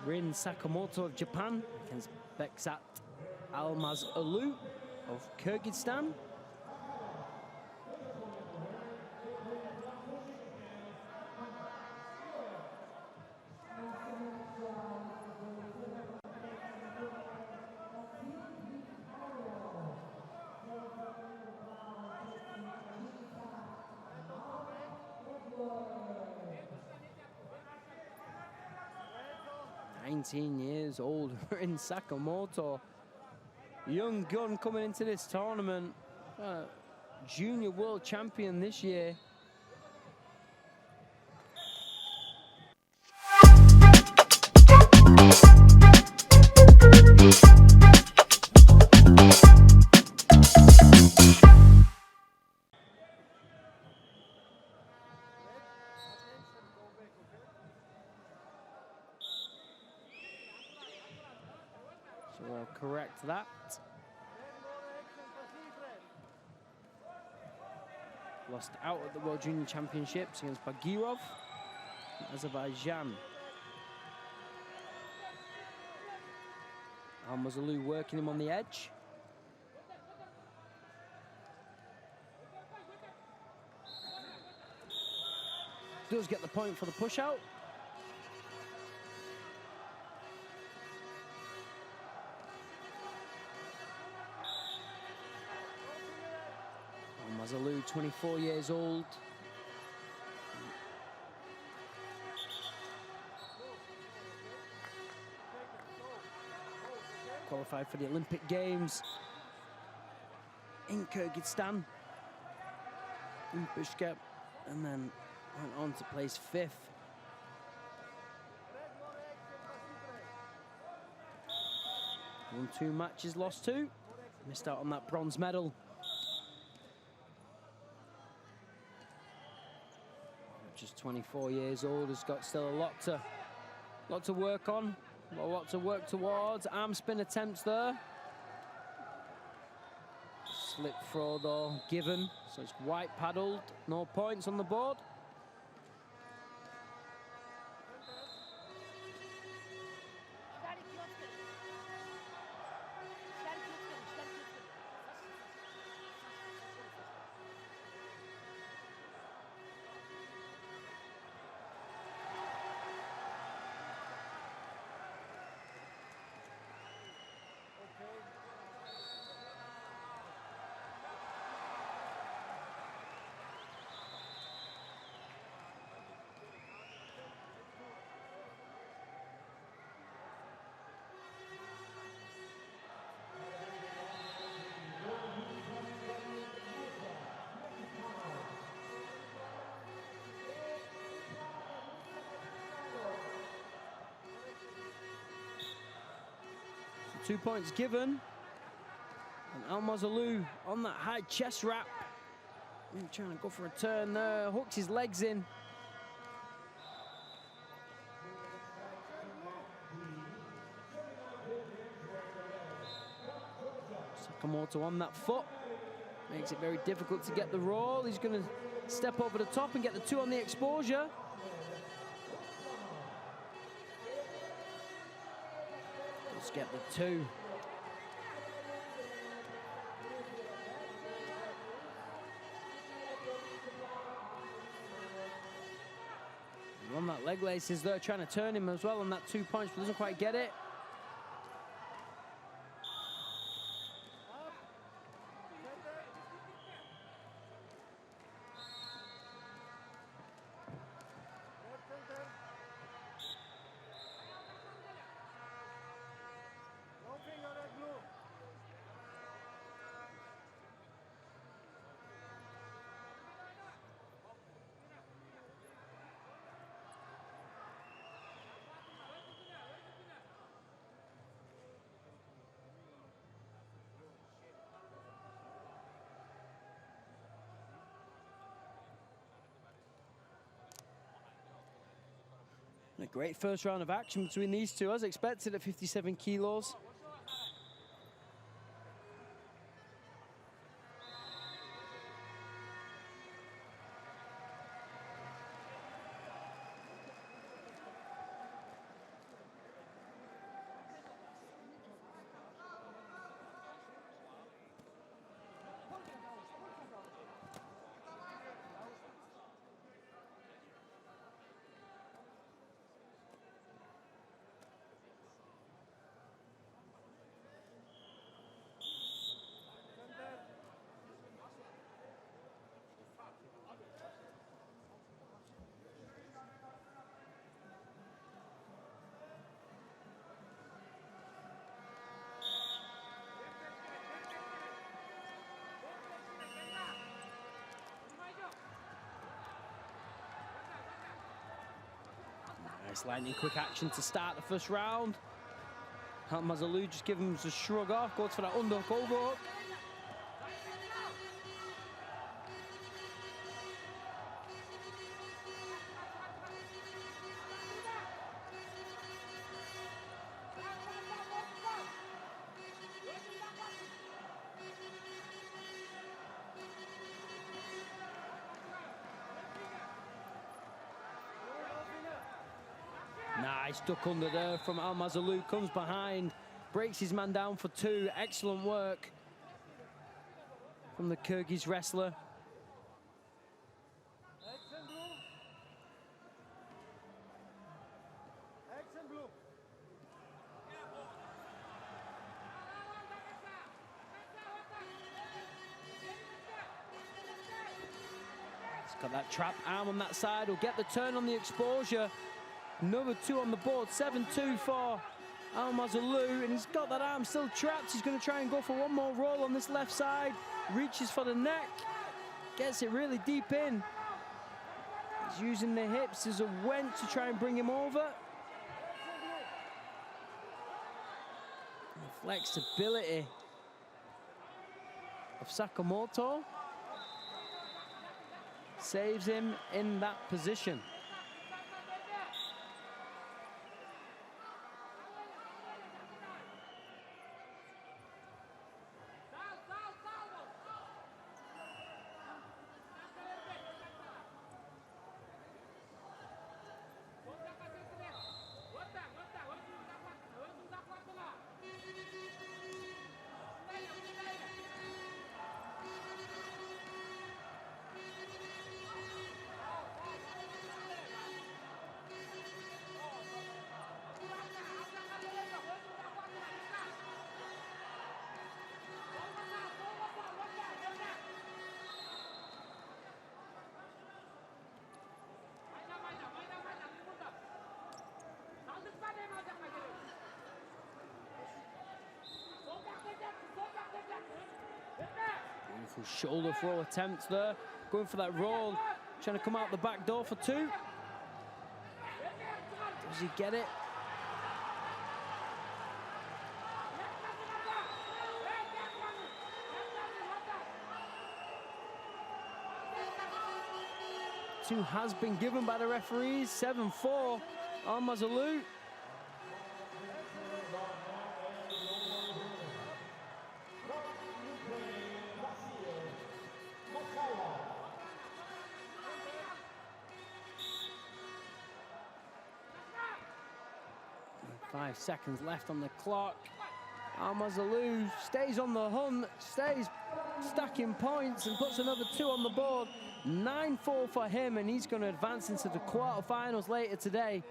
Rin Sakamoto of Japan against Bekzat Алмаз уулу of Kyrgyzstan. Years old in Sakamoto, young gun coming into this tournament, junior world champion this year. We'll correct that. Lost out at the World Junior Championships against Bagirov, Azerbaijan. Алмаз уулу working him on the edge. Does get the point for the push out. Алмаз уулу, 24 years old. Qualified for the Olympic Games in Kyrgyzstan, in Bishkek, and then went on to place 5th. Won 2 matches, lost 2. Missed out on that bronze medal. Just 24 years old, has got still a lot to work on, a lot to work towards. Arm spin attempts there. Slip throw though given, so it's white paddled, no points on the board. So 2 points given. And Алмаз уулу on that high chest wrap. Trying to go for a turn there, hooks his legs in. Sakamoto on that foot. Makes it very difficult to get the roll. He's going to step over the top and get the 2 on the exposure. Let's get the 2. On that leg laces there, trying to turn him as well on that 2 points, but doesn't quite get it. A great first round of action between these two, as expected, at 57 kilos. Nice lightning quick action to start the first round. Алмаз just gives him a shrug off, goes for that underhook overhook. Nice duck under there from Алмаз, comes behind, breaks his man down for 2. Excellent work from the Kyrgyz wrestler. He's got that trap arm on that side, he'll get the turn on the exposure. Another 2 on the board, 7-2 for Алмаз, and he's got that arm still trapped. He's going to try and go for one more roll on this left side. Reaches for the neck, gets it really deep in. He's using the hips as a wench to try and bring him over. The flexibility of Sakamoto saves him in that position. Beautiful shoulder throw attempt there. Going for that roll. Trying to come out the back door for 2. Does he get it? Two has been given by the referees. 7-4. Алмаз. 5 seconds left on the clock. Алмаз stays on the hunt, stays stacking points and puts another 2 on the board. 9-4 for him, and he's going to advance into the quarterfinals later today.